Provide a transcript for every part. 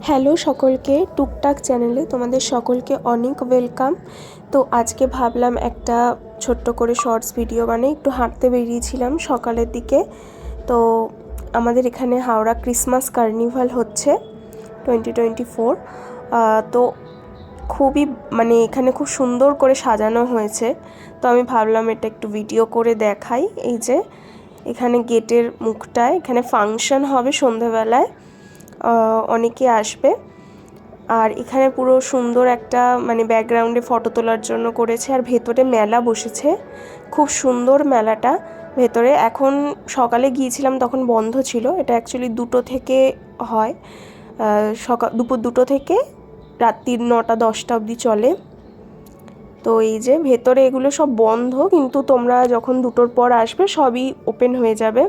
Hello সকলকে, টুকটাক চ্যানেলে তোমাদের সকলকে অনেক ওয়েলকাম। তো আজকে ভাবলাম একটা ছোট্ট করে শর্টস ভিডিও বানাই। একটু হাঁটতে বেরিয়েছিলাম সকালের দিকে। তো আমাদের এখানে হাওড়া ক্রিসমাস কার্নিভাল হচ্ছে 2024। তো খুবই এখানে খুব সুন্দর করে সাজানো হয়েছে। তো আমি ভাবলাম এটা একটু ভিডিও করে দেখাই। এই যে এখানে গেটের মুখটায় এখানে ফাংশন হবে সন্ধেবেলায়, অনেকে আসবে। আর এখানে পুরো সুন্দর একটা ব্যাকগ্রাউন্ডে ফটো তোলার জন্য করেছে। আর ভেতরে মেলা বসেছে, খুব সুন্দর মেলাটা ভেতরে। এখন সকালে গিয়েছিলাম তখন বন্ধ ছিল। এটা অ্যাকচুয়ালি 2টো থেকে হয়, দুপুর 2টো থেকে রাত্রির 9টা 10টা অবধি চলে। তো এই যে ভেতরে এগুলো সব বন্ধ, কিন্তু তোমরা যখন 2টোর পর আসবে সবই ওপেন হয়ে যাবে।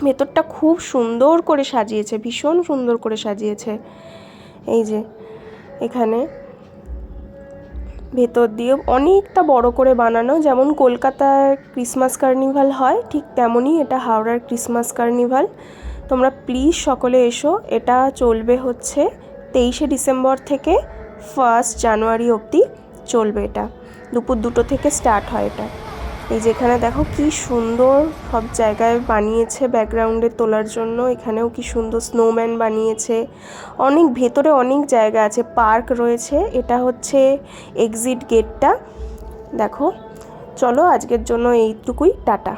ভেতরটা খুব সুন্দর করে সাজিয়েছে, ভীষণ সুন্দর করে সাজিয়েছে। এই যে এখানে ভেতর দিয়ে অনেকটা বড় করে বানানো, যেমন কলকাতার ক্রিসমাস কার্নিভাল হয় ঠিক তেমনই এটা হাওড়ার ক্রিসমাস কার্নিভাল। তোমরা প্লিজ সকলে এসো। এটা চলবে হচ্ছে 23শে ডিসেম্বর থেকে 1 জানুয়ারি অবধি চলবে। এটা দুপুর 2টো থেকে স্টার্ট হয় এটা। এই যেখানে দেখো কি সুন্দর সব জায়গায় বানিয়েছে ব্যাকগ্রাউন্ডে তোলার জন্য। এখানেও কি সুন্দর স্নোম্যান বানিয়েছে। অনেক ভেতরে অনেক জায়গা আছে, পার্ক রয়েছে। এটা হচ্ছে এক্সিট গেটটা। দেখো, চলো আজকের জন্য এইটুকুই, টাটা।